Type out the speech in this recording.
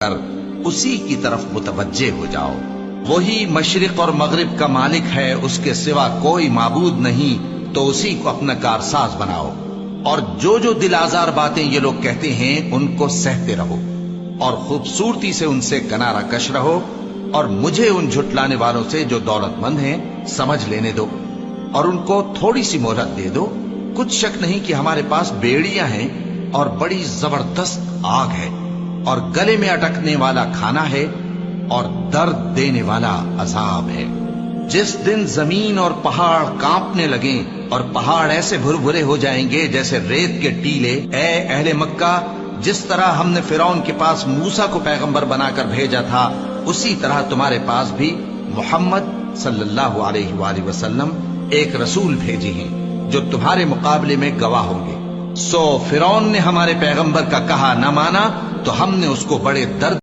कर उसी की तरफ मुतवज्जे हो जाओ। वही मशरिक और मगरिब का मालिक है, उसके सिवा कोई माबूद नहीं, तो उसी को अपना कारसाज बनाओ। और जो जो दिल आजार बातें ये लोग कहते हैं उनको सहते रहो और खूबसूरती से उनसे किनारा कश रहो, और मुझे उन झुटलाने वालों से जो दौलतमंद हैं समझ लेने दो और उनको थोड़ी सी मोहलत दे दो। कुछ शक नहीं कि हमारे पास बेड़ियां हैं और बड़ी जबरदस्त आग है और गले में अटकने वाला खाना है और दर्द देने वाला अजाब है। जिस दिन जमीन और पहाड़ कांपने लगे और पहाड़ ऐसे भुरभुरे हो जाएंगे जैसे रेत के टीले, ए अहले मक्का, जिस तरह हमने फिरौन के पास मूसा को पैगंबर बनाकर भेजा था, उसी तरह तुम्हारे पास भी मोहम्मद सल्लल्लाहु अलैहि वसल्लम एक रसूल भेजे हैं जो तुम्हारे मुकाबले में गवाह होंगे। सो फिरौन ने हमारे पैगंबर का कहा न माना तो हमने उसको बड़े दर्द